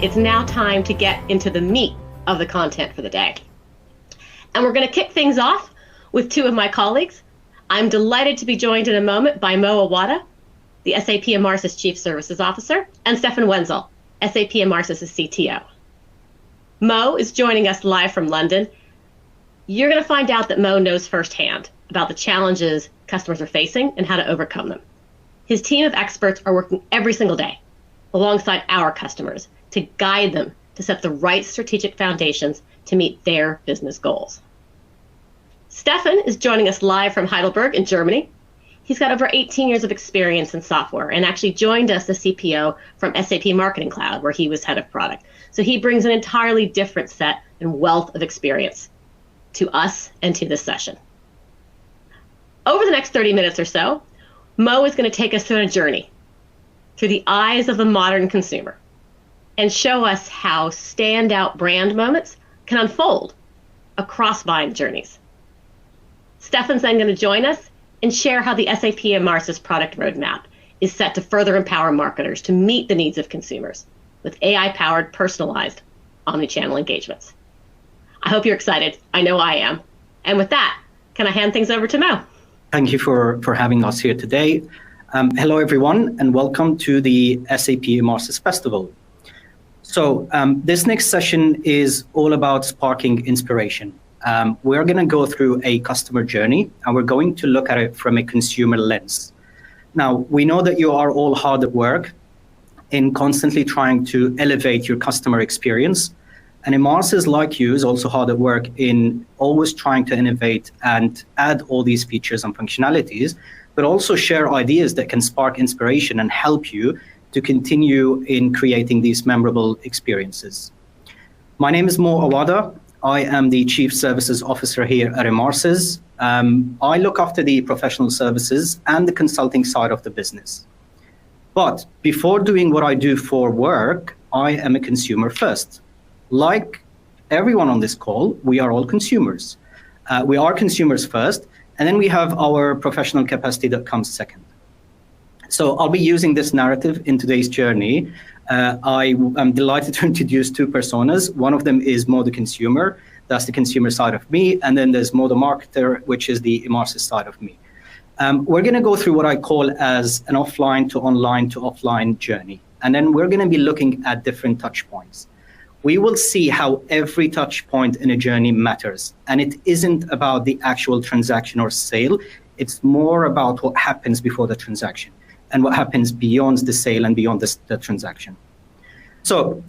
it's now time to get into the meat of the content for the day. And we're going to kick things off with two of my colleagues. I'm delighted to be joined in a moment by Awada, the SAP Emarsys Chief Services Officer, and Stefan Wenzel, SAP Emarsys' CTO. Mo is joining us live from London. You're going to find out that Mo knows firsthand about the challenges customers are facing and how to overcome them. His team of experts are working every single day alongside our customers to guide them to set the right strategic foundations to meet their business goals. Stefan is joining us live from Heidelberg in Germany. He's got over 18 years of experience in software and actually joined us as CPO from SAP Marketing Cloud, where he was head of product. So he brings an entirely different set and wealth of experience to us and to this session. Over the next 30 minutes or so, Mo is going to take us through a journey through the eyes of the modern consumer and show us how standout brand moments can unfold across buying journeys. Stefan's then going to join us and share how the SAP Emarsys product roadmap is set to further empower marketers to meet the needs of consumers with AI-powered, personalized omnichannel engagements. I hope you're excited. I know I am. And with that, can I hand things over to Mo? Thank you for having us here today. Hello, everyone, and welcome to the SAP Emarsys Festival. So this next session is all about sparking inspiration. We're going to go through a customer journey, and we're going to look at it from a consumer lens. Now, we know that you are all hard at work in constantly trying to elevate your customer experience. And Emarsys, like you, is also hard at work in always trying to innovate and add all these features and functionalities, but also share ideas that can spark inspiration and help you to continue in creating these memorable experiences. My name is Mo Awada. I am the Chief Services Officer here at Emarsys. I look after the professional services and the consulting side of the business. But before doing what I do for work, I am a consumer first. Like everyone on this call, we are all consumers. We are consumers first, and then we have our professional capacity that comes second. So I'll be using this narrative in today's journey. I'm delighted to introduce two personas. One of them is Mo the consumer. That's the consumer side of me. And then there's Mo the marketer, which is the Emarsys side of me. We're going to go through what I call as an offline to online to offline journey. And then we're going to be looking at different touch points. We will see how every touch point in a journey matters. And it isn't about the actual transaction or sale. It's more about what happens before the transaction and what happens beyond the sale and beyond the transaction. So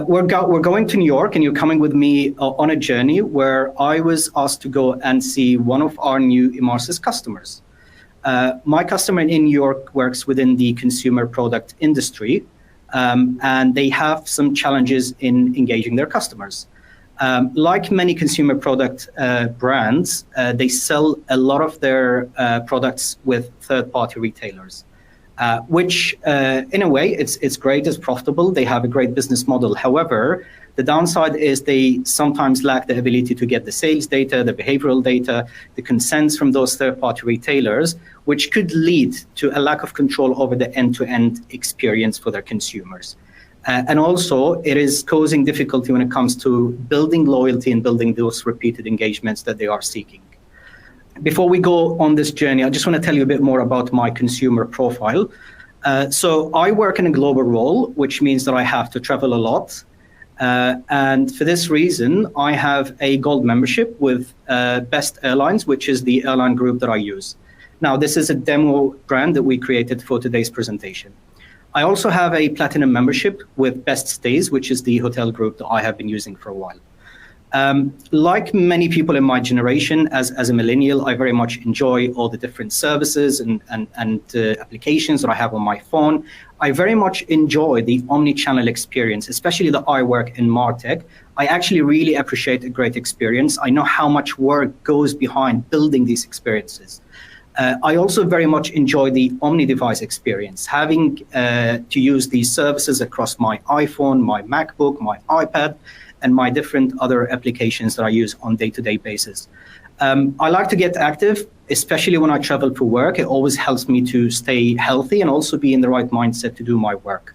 we're going to New York, and you're coming with me on a journey where I was asked to go and see one of our new Emarsys customers. My customer in New York works within the consumer product industry, and they have some challenges in engaging their customers. Like many consumer product brands, they sell a lot of their products with third-party retailers, which in a way, it's great, it's profitable, they have a great business model. However, the downside is they sometimes lack the ability to get the sales data, the behavioral data, the consents from those third-party retailers, which could lead to a lack of control over the end-to-end experience for their consumers. And also, it is causing difficulty when it comes to building loyalty and building those repeated engagements that they are seeking. Before we go on this journey, I just want to tell you a bit more about my consumer profile. So I work in a global role, which means that I have to travel a lot. And for this reason, I have a gold membership with Best Airlines, which is the airline group that I use. Now, this is a demo brand that we created for today's presentation. I also have a platinum membership with Best Stays, which is the hotel group that I have been using for a while. Like many people in my generation, as a millennial, I very much enjoy all the different services and applications that I have on my phone. I very much enjoy the omnichannel experience, especially that I work in MarTech. I actually really appreciate a great experience. I know how much work goes behind building these experiences. I also very much enjoy the omni-device experience, having to use these services across my iPhone, my MacBook, my iPad, and my different other applications that I use on a day-to-day basis. I like to get active, especially when I travel for work. It always helps me to stay healthy and also be in the right mindset to do my work.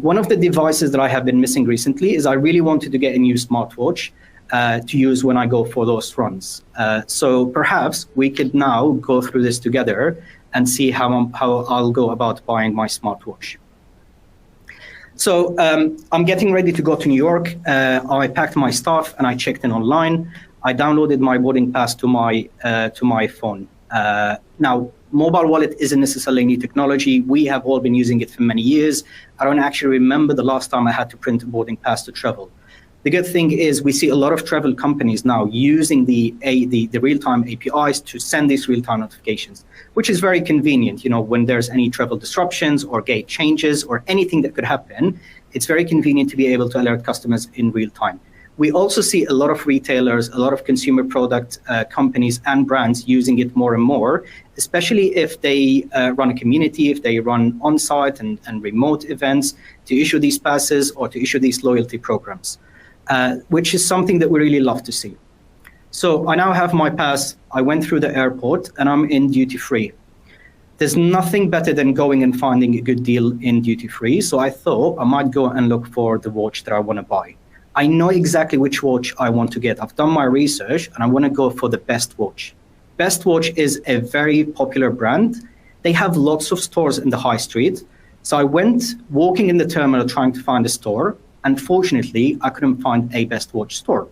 One of the devices that I have been missing recently is I really wanted to get a new smartwatch to use when I go for those runs. So perhaps we could now go through this together and see how I'll go about buying my smartwatch. So I'm getting ready to go to New York. I packed my stuff and I checked in online. I downloaded my boarding pass to my phone. Now, mobile wallet isn't necessarily new technology. We have all been using it for many years. I don't actually remember the last time I had to print a boarding pass to travel. The good thing is we see a lot of travel companies now using the real-time APIs to send these real-time notifications, which is very convenient. You know, when there's any travel disruptions or gate changes or anything that could happen, it's very convenient to be able to alert customers in real time. We also see a lot of retailers, a lot of consumer product companies and brands using it more and more, especially if they run a community, if they run on-site and remote events to issue these passes or to issue these loyalty programs, which is something that we really love to see. So I now have my pass. I went through the airport and I'm in duty free. There's nothing better than going and finding a good deal in duty free. So I thought I might go and look for the watch that I want to buy. I know exactly which watch I want to get. I've done my research and I want to go for the Best Watch. Best Watch is a very popular brand. They have lots of stores in the high street. So I went walking in the terminal trying to find a store. Unfortunately, I couldn't find a Best Watch store.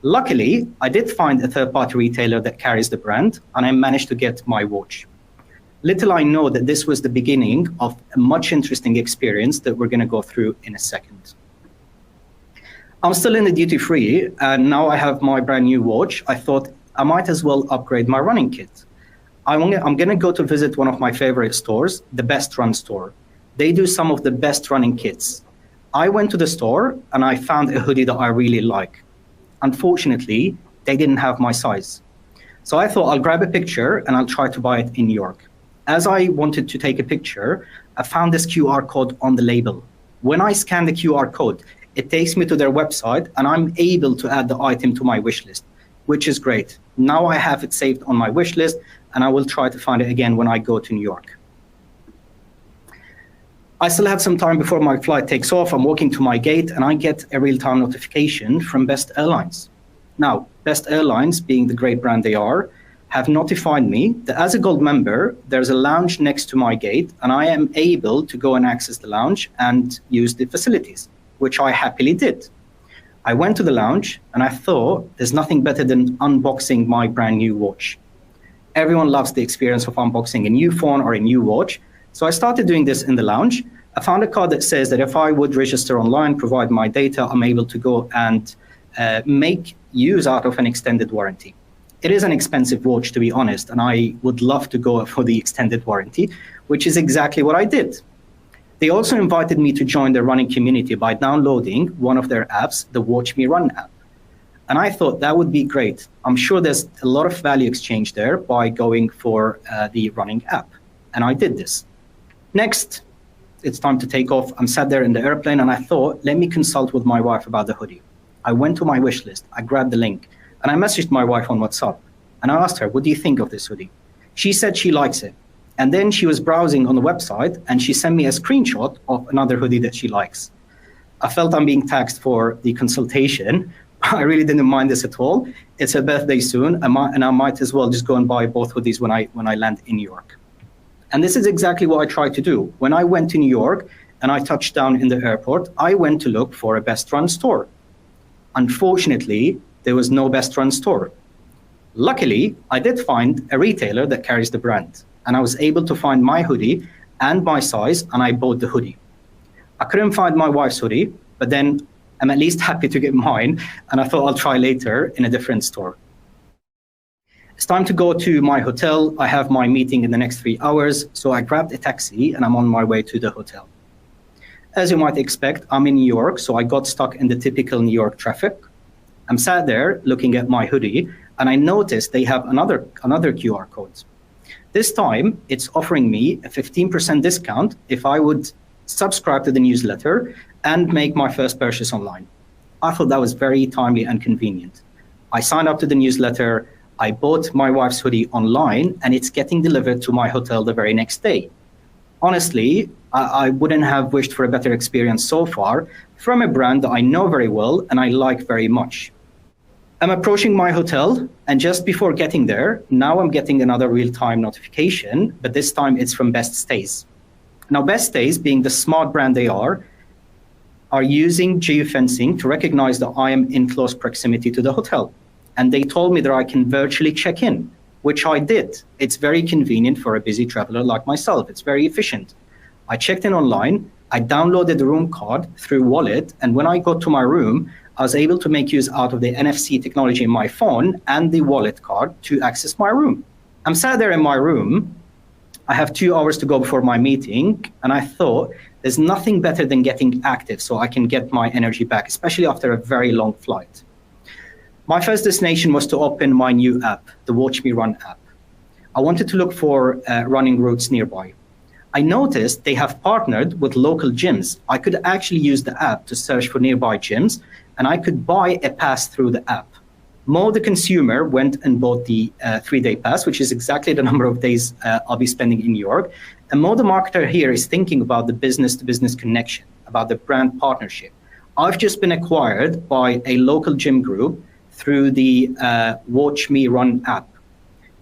Luckily, I did find a third-party retailer that carries the brand and I managed to get my watch. Little I know that this was the beginning of a much interesting experience that we're going to go through in a second. I'm still in the duty free and now I have my brand new watch. I thought I might as well upgrade my running kit. I'm going to go to visit one of my favorite stores, the Best Run store. They do some of the best running kits. I went to the store and I found a hoodie that I really like. Unfortunately, they didn't have my size. So I thought I'll grab a picture and I'll try to buy it in New York. As I wanted to take a picture, I found this QR code on the label. When I scan the QR code, it takes me to their website and I'm able to add the item to my wish list, which is great. Now I have it saved on my wish list and I will try to find it again when I go to New York. I still have some time before my flight takes off. I'm walking to my gate and I get a real-time notification from Best Airlines. Now, Best Airlines, being the great brand they are, have notified me that as a gold member, there's a lounge next to my gate and I am able to go and access the lounge and use the facilities, which I happily did. I went to the lounge and I thought there's nothing better than unboxing my brand new watch. Everyone loves the experience of unboxing a new phone or a new watch. So I started doing this in the lounge. I found a card that says that if I would register online, provide my data, I'm able to go and make use out of an extended warranty. It is an expensive watch, to be honest, and I would love to go for the extended warranty, which is exactly what I did. They also invited me to join their running community by downloading one of their apps, the Watch Me Run app. And I thought that would be great. I'm sure there's a lot of value exchange there by going for the running app. And I did this. Next, it's time to take off. I'm sat there in the airplane and I thought, let me consult with my wife about the hoodie. I went to my wish list, I grabbed the link, and I messaged my wife on WhatsApp. And I asked her, what do you think of this hoodie? She said she likes it. And then she was browsing on the website and she sent me a screenshot of another hoodie that she likes. I felt I'm being taxed for the consultation. I really didn't mind this at all. It's her birthday soon, and I might as well just go and buy both hoodies when I land in New York. And this is exactly what I tried to do. When I went to New York and I touched down in the airport, I went to look for a Best Run store. Unfortunately, there was no Best Run store. Luckily, I did find a retailer that carries the brand, and I was able to find my hoodie and my size, and I bought the hoodie. I couldn't find my wife's hoodie, but then I'm at least happy to get mine, and I thought I'll try later in a different store. It's time to go to my hotel. I have my meeting in the next 3 hours, so I grabbed a taxi and I'm on my way to the hotel. As you might expect, I'm in New York, so I got stuck in the typical New York traffic. I'm sat there looking at my hoodie, and I noticed they have another QR code. This time, it's offering me a 15% discount if I would subscribe to the newsletter and make my first purchase online. I thought that was very timely and convenient. I signed up to the newsletter, I bought my wife's hoodie online, and it's getting delivered to my hotel the very next day. Honestly, I wouldn't have wished for a better experience so far from a brand that I know very well and I like very much. I'm approaching my hotel, and just before getting there, now I'm getting another real-time notification, but this time it's from Best Stays. Now, Best Stays, being the smart brand they are using geofencing to recognize that I am in close proximity to the hotel. And they told me that I can virtually check in, which I did. It's very convenient for a busy traveler like myself. It's very efficient. I checked in online, I downloaded the room card through Wallet, and when I got to my room, I was able to make use out of the NFC technology in my phone and the Wallet card to access my room. I'm sat there in my room. I have 2 hours to go before my meeting, and I thought there's nothing better than getting active so I can get my energy back, especially after a very long flight. My first destination was to open my new app, the Watch Me Run app. I wanted to look for running routes nearby. I noticed they have partnered with local gyms. I could actually use the app to search for nearby gyms, and I could buy a pass through the app. Mo, the consumer, went and bought the 3-day pass, which is exactly the number of days I'll be spending in New York. And Mo, the marketer here, is thinking about the business-to-business connection, about the brand partnership. I've just been acquired by a local gym group through the Watch Me Run app.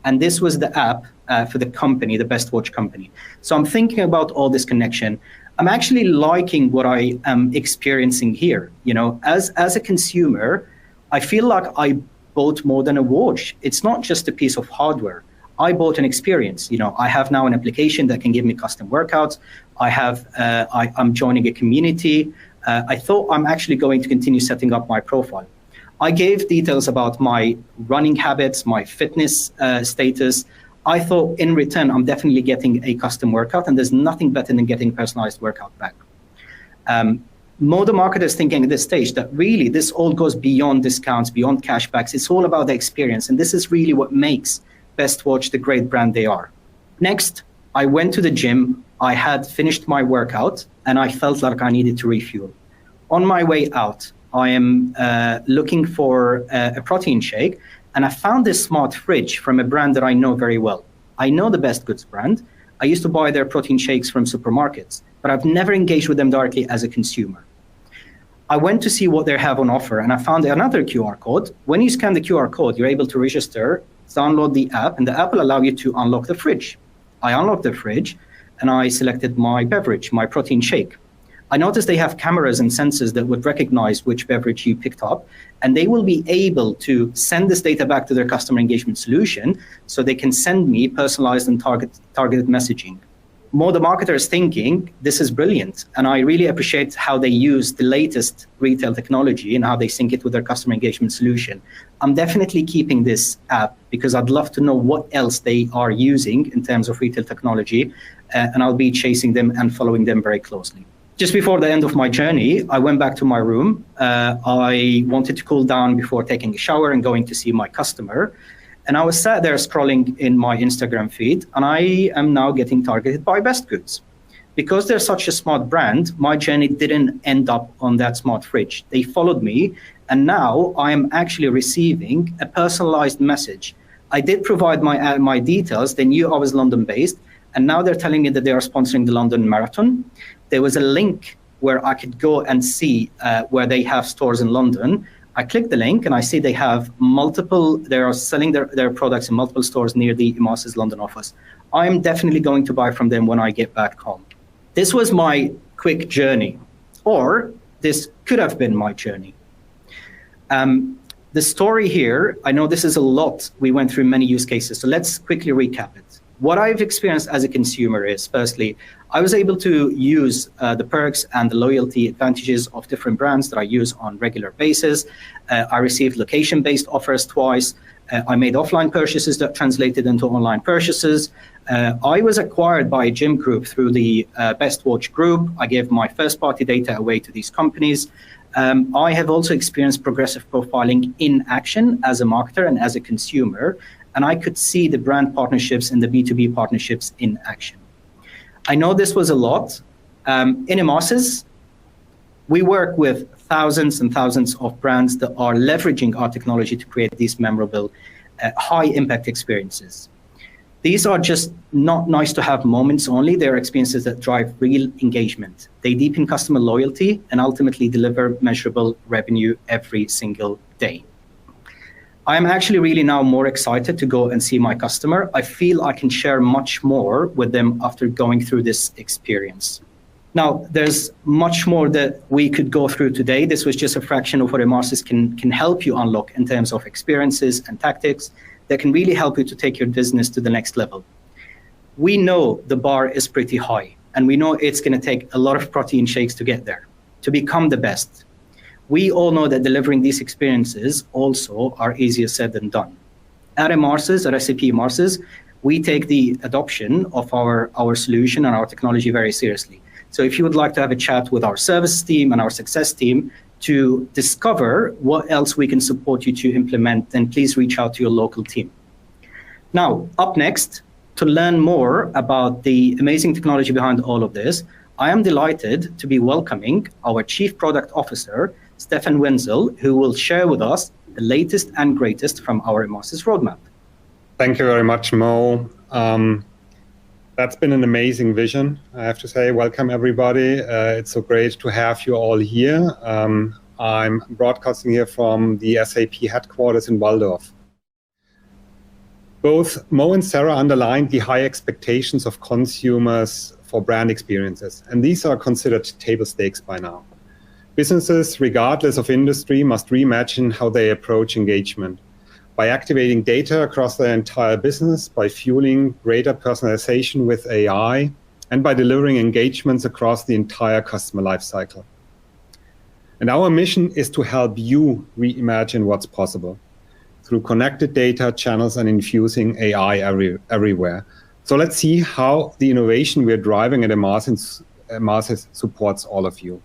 And this was the app for the company, the Best Watch company. So I'm thinking about all this connection. I'm actually liking what I am experiencing here. You know, as a consumer, I feel like I bought more than a watch. It's not just a piece of hardware. I bought an experience. You know, I have now an application that can give me custom workouts. I'm joining a community. I thought I'm actually going to continue setting up my profile. I gave details about my running habits, my fitness status. I thought in return, I'm definitely getting a custom workout, and there's nothing better than getting personalized workout back. More the marketer is thinking at this stage that really this all goes beyond discounts, beyond cashbacks. It's all about the experience. And this is really what makes Best Watch the great brand they are. Next, I went to the gym. I had finished my workout and I felt like I needed to refuel. On my way out, I am looking for a protein shake, and I found this smart fridge from a brand that I know very well. I know the Best Goods brand. I used to buy their protein shakes from supermarkets, but I've never engaged with them directly as a consumer. I went to see what they have on offer, and I found another QR code. When you scan the QR code, you're able to register, download the app, and the app will allow you to unlock the fridge. I unlocked the fridge, and I selected my beverage, my protein shake. I noticed they have cameras and sensors that would recognize which beverage you picked up, and they will be able to send this data back to their customer engagement solution so they can send me personalized and targeted messaging. More the marketer is thinking, this is brilliant, and I really appreciate how they use the latest retail technology and how they sync it with their customer engagement solution. I'm definitely keeping this app because I'd love to know what else they are using in terms of retail technology, and I'll be chasing them and following them very closely. Just before the end of my journey, I went back to my room. I wanted to cool down before taking a shower and going to see my customer. And I was sat there scrolling in my Instagram feed, and I am now getting targeted by Best Goods. Because they're such a smart brand, my journey didn't end up on that smart fridge. They followed me, and now I am actually receiving a personalized message. I did provide my details. They knew I was London-based, and now they're telling me that they are sponsoring the London Marathon. There was a link where I could go and see where they have stores in London. I click the link and I see they are selling their products in multiple stores near the Emarsys London office. I'm definitely going to buy from them when I get back home. This was my quick journey, or this could have been my journey. The story here, I know this is a lot. We went through many use cases, so let's quickly recap it. What I've experienced as a consumer is, firstly, I was able to use the perks and the loyalty advantages of different brands that I use on a regular basis. I received location-based offers twice. I made offline purchases that translated into online purchases. I was acquired by a gym group through the Best Watch group. I gave my first-party data away to these companies. I have also experienced progressive profiling in action as a marketer and as a consumer, and I could see the brand partnerships and the B2B partnerships in action. I know this was a lot. In Emarsys, we work with thousands and thousands of brands that are leveraging our technology to create these memorable, high-impact experiences. These are just not nice to have moments only. They're experiences that drive real engagement. They deepen customer loyalty and ultimately deliver measurable revenue every single day. I am actually really now more excited to go and see my customer. I feel I can share much more with them after going through this experience. Now, there's much more that we could go through today. This was just a fraction of what Emarsys can help you unlock in terms of experiences and tactics that can really help you to take your business to the next level. We know the bar is pretty high, and we know it's going to take a lot of protein shakes to get there, to become the best. We all know that delivering these experiences also are easier said than done. At Emarsys, at SAP Emarsys, we take the adoption of our solution and our technology very seriously. So if you would like to have a chat with our service team and our success team to discover what else we can support you to implement, then please reach out to your local team. Now, up next, to learn more about the amazing technology behind all of this, I am delighted to be welcoming our Chief Product Officer, Stefan Wenzel, who will share with us the latest and greatest from our Emarsys roadmap. Thank you very much, Mo. That's been an amazing vision, I have to say. Welcome, everybody. It's so great to have you all here. I'm broadcasting here from the SAP headquarters in Walldorf. Both Mo and Sarah underlined the high expectations of consumers for brand experiences, and these are considered table stakes by now. Businesses, regardless of industry, must reimagine how they approach engagement by activating data across their entire business, by fueling greater personalization with AI, and by delivering engagements across the entire customer lifecycle. And our mission is to help you reimagine what's possible through connected data, channels, and infusing AI everywhere. So let's see how the innovation we're driving at Emarsys supports all of you.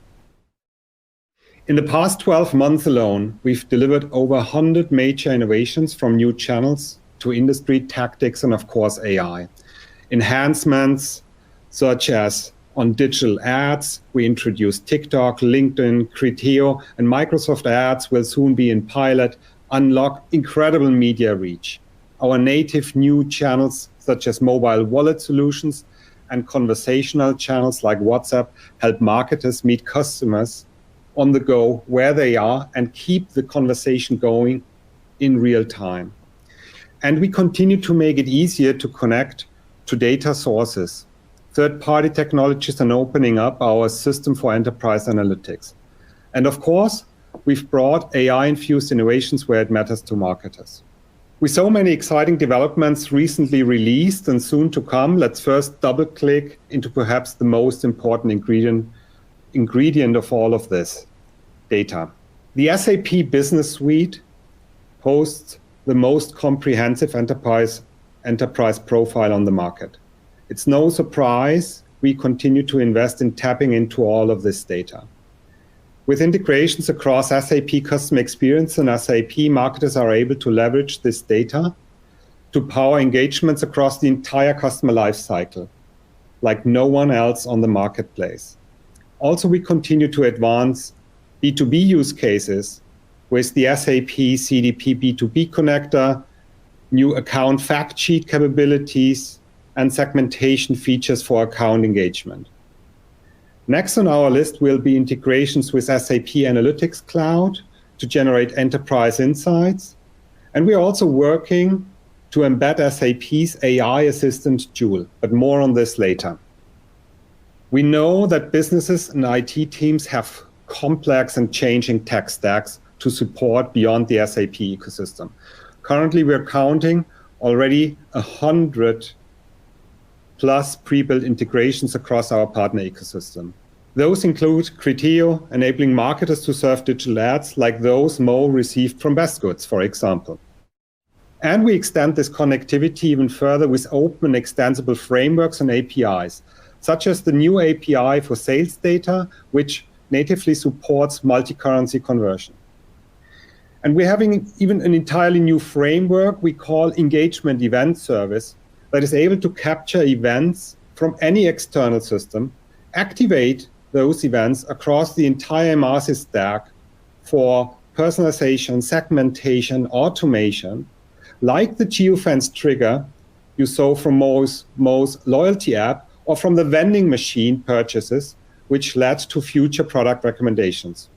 In the past 12 months alone, we've delivered over 100 major innovations, from new channels to industry tactics and, of course, AI. Enhancements such as on digital ads, we introduced TikTok, LinkedIn, Criteo, and Microsoft Ads will soon be in pilot, unlock incredible media reach. Our native new channels such as mobile wallet solutions and conversational channels like WhatsApp help marketers meet customers on the go where they are and keep the conversation going in real time. And we continue to make it easier to connect to data sources, third-party technologies, and opening up our system for enterprise analytics. And of course, we've brought AI-infused innovations where it matters to marketers. With so many exciting developments recently released and soon to come, let's first double-click into perhaps the most important ingredient of all of this, data. The SAP Business Suite hosts the most comprehensive enterprise profile on the market. It's no surprise we continue to invest in tapping into all of this data. With integrations across SAP Customer Experience and SAP, marketers are able to leverage this data to power engagements across the entire customer lifecycle, like no one else on the marketplace. Also, we continue to advance B2B use cases with the SAP CDP B2B connector, new account fact sheet capabilities, and segmentation features for account engagement. Next on our list will be integrations with SAP Analytics Cloud to generate enterprise insights. And we are also working to embed SAP's AI assistant Joule, but more on this later. We know that businesses and IT teams have complex and changing tech stacks to support beyond the SAP ecosystem. Currently, we're counting already 100 plus pre-built integrations across our partner ecosystem. Those include Criteo, enabling marketers to serve digital ads like those Mo received from Best Goods, for example. And we extend this connectivity even further with open and extensible frameworks and APIs, such as the new API for sales data, which natively supports multi-currency conversion. And we're having even an entirely new framework we call Engagement Event Service that is able to capture events from any external system, activate those events across the entire Emarsys stack for personalization, segmentation, automation, like the geofence trigger you saw from Mo's loyalty app or from the vending machine purchases, which led to future product recommendations.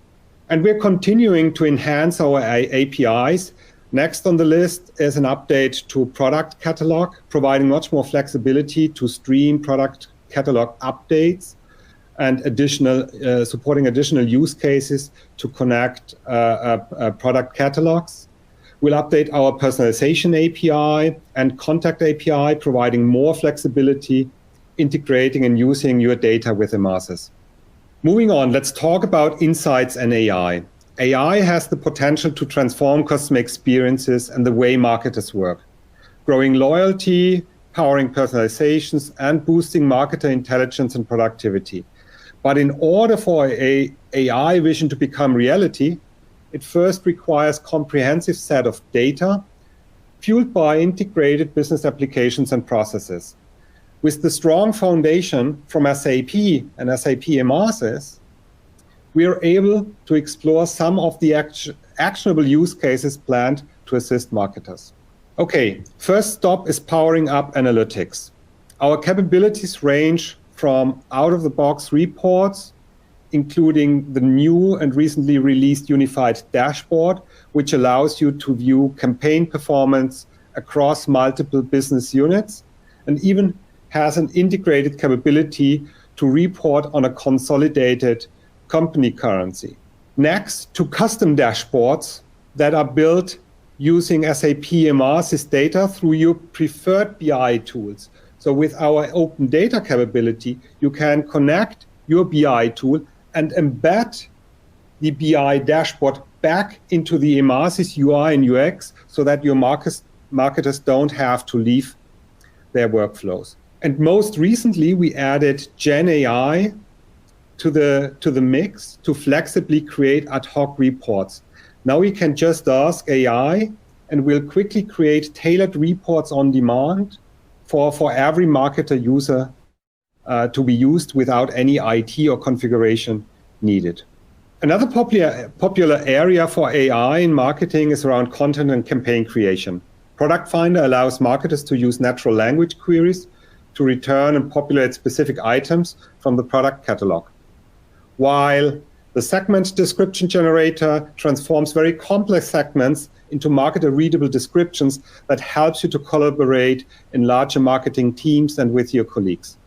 And we're continuing to enhance our APIs. Next on the list is an update to product catalog, providing much more flexibility to stream product catalog updates and supporting additional use cases to connect product catalogs. We'll update our personalization API and contact API, providing more flexibility, integrating and using your data with Emarsys. Moving on, let's talk about insights and AI. AI has the potential to transform customer experiences and the way marketers work, growing loyalty, powering personalizations, and boosting marketer intelligence and productivity. But in order for an AI vision to become reality, it first requires a comprehensive set of data fueled by integrated business applications and processes. With the strong foundation from SAP and SAP Emarsys, we are able to explore some of the actionable use cases planned to assist marketers. Okay, first stop is powering up analytics. Our capabilities range from out-of-the-box reports, including the new and recently released unified dashboard, which allows you to view campaign performance across multiple business units, and even has an integrated capability to report on a consolidated company currency. Next, to custom dashboards that are built using SAP Emarsys data through your preferred BI tools. So with our open data capability, you can connect your BI tool and embed the BI dashboard back into the Emarsys UI and UX so that your marketers don't have to leave their workflows. And most recently, we added Gen AI to the mix to flexibly create ad hoc reports. Now we can just ask AI and we'll quickly create tailored reports on demand for every marketer user to be used without any IT or configuration needed. Another popular area for AI in marketing is around content and campaign creation. Product Finder allows marketers to use natural language queries to return and populate specific items from the product catalog, while the segment description generator transforms very complex segments into marketer-readable descriptions that helps you to collaborate in larger marketing teams and with your colleagues.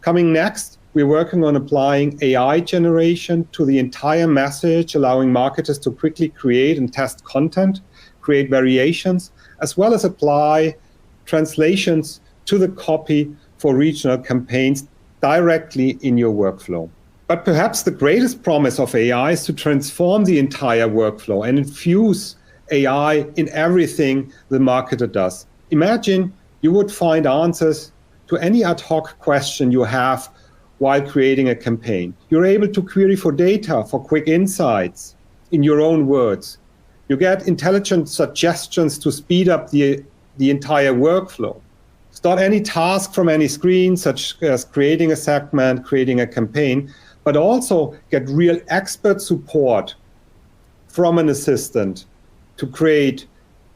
Coming next, we're working on applying AI generation to the entire message, allowing marketers to quickly create and test content, create variations, as well as apply translations to the copy for regional campaigns directly in your workflow. But perhaps the greatest promise of AI is to transform the entire workflow and infuse AI in everything the marketer does. Imagine you would find answers to any ad hoc question you have while creating a campaign. You're able to query for data, for quick insights in your own words. You get intelligent suggestions to speed up the entire workflow. Start any task from any screen, such as creating a segment, creating a campaign, but also get real expert support from an assistant to create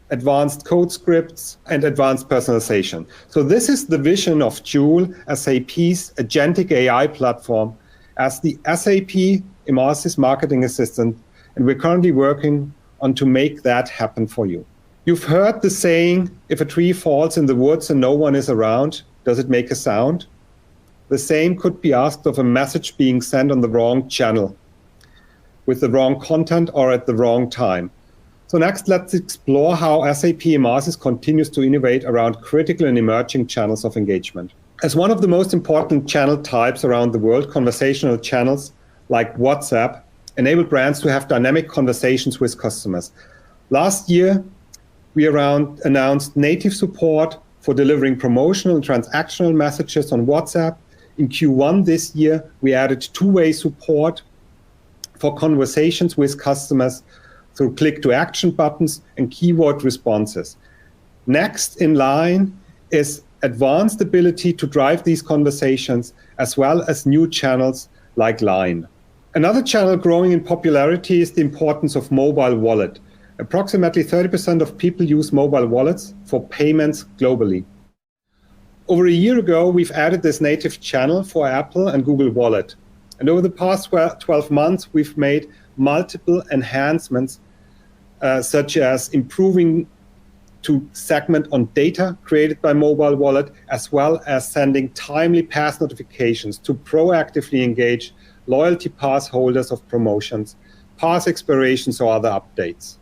advanced code scripts and advanced personalization. So this is the vision of Joule, SAP's agentic AI platform, as the SAP Emarsys Marketing Assistant, and we're currently working on to make that happen for you. You've heard the saying, if a tree falls in the woods and no one is around, does it make a sound? The same could be asked of a message being sent on the wrong channel, with the wrong content or at the wrong time. So next, let's explore how SAP Emarsys continues to innovate around critical and emerging channels of engagement. As one of the most important channel types around the world, conversational channels like WhatsApp enable brands to have dynamic conversations with customers. Last year, we announced native support for delivering promotional and transactional messages on WhatsApp. In Q1 this year, we added two-way support for conversations with customers through click-to-action buttons and keyword responses. Next in line is advanced ability to drive these conversations, as well as new channels like Line. Another channel growing in popularity is the importance of mobile wallet. Approximately 30% of people use mobile wallets for payments globally. Over a year ago, we've added this native channel for Apple and Google Wallet. And over the past 12 months, we've made multiple enhancements, such as improving to segment on data created by mobile wallet, as well as sending timely pass notifications to proactively engage loyalty pass holders of promotions, pass expirations, or other updates.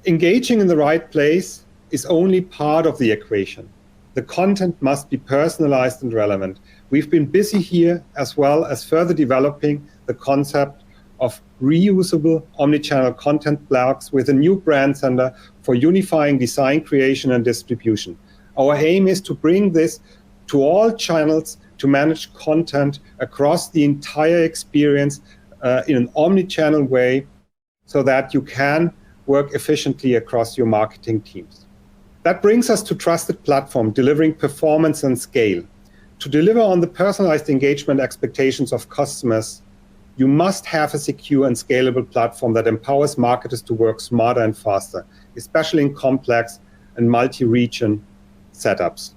Engaging in the right place is only part of the equation. The content must be personalized and relevant. We've been busy here, as well as further developing the concept of reusable omnichannel content blocks with a new brand center for unifying design, creation, and distribution. Our aim is to bring this to all channels to manage content across the entire experience in an omnichannel way so that you can work efficiently across your marketing teams. That brings us to Trusted Platform, delivering performance and scale. To deliver on the personalized engagement expectations of customers, you must have a secure and scalable platform that empowers marketers to work smarter and faster, especially in complex and multi-region setups.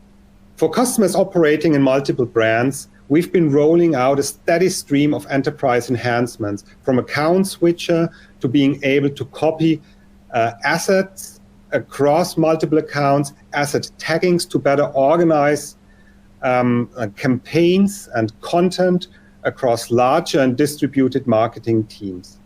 For customers operating in multiple brands, we've been rolling out a steady stream of enterprise enhancements, from account switcher to being able to copy assets across multiple accounts, asset taggings to better organize campaigns and content across larger and distributed marketing teams.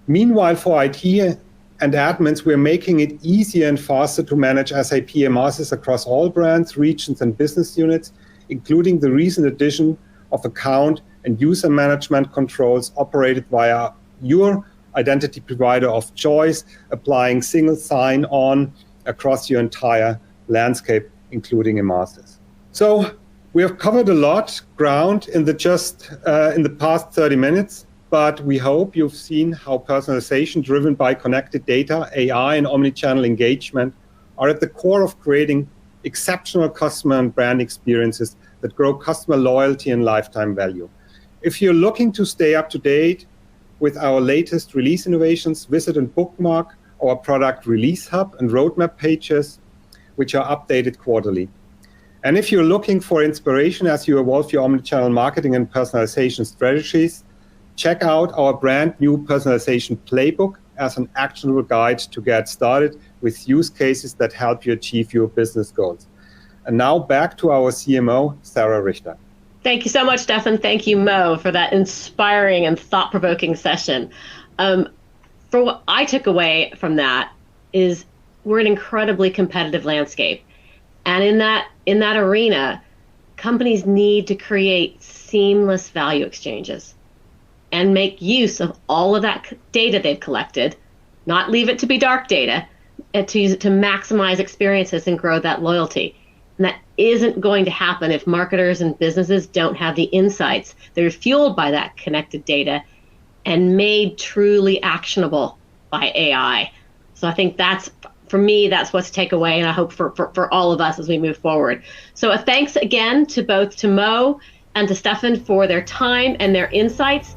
Meanwhile, for IT and admins, we're making it easier and faster to manage SAP Emarsys across all brands, regions, and business units, including the recent addition of account and user management controls operated via your identity provider of choice, applying single sign-on across your entire landscape, including Emarsys. So we have covered a lot ground in the past 30 minutes, but we hope you've seen how personalization driven by connected data, AI, and omnichannel engagement are at the core of creating exceptional customer and brand experiences that grow customer loyalty and lifetime value. If you're looking to stay up to date with our latest release innovations, visit and bookmark our product release hub and roadmap pages, which are updated quarterly. And if you're looking for inspiration as you evolve your omnichannel marketing and personalization strategies, check out our brand new personalization playbook as an actionable guide to get started with use cases that help you achieve your business goals. And now back to our CMO, Sarah Richter. Thank you so much, Stefan. Thank you, Mo, for that inspiring and thought-provoking session. For what I took away from that is we're an incredibly competitive landscape. And in that arena, companies need to create seamless value exchanges and make use of all of that data they've collected, not leave it to be dark data, and to use it to maximize experiences and grow that loyalty. And that isn't going to happen if marketers and businesses don't have the insights that are fueled by that connected data and made truly actionable by AI. So I think for me, that's what's to take away, and I hope for all of us as we move forward. So a thanks again to both Mo and to Stefan for their time and their insights.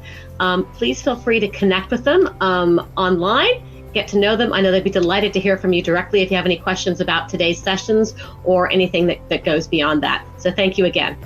Please feel free to connect with them online, get to know them. I know they'd be delighted to hear from you directly if you have any questions about today's sessions or anything that goes beyond that. So thank you again.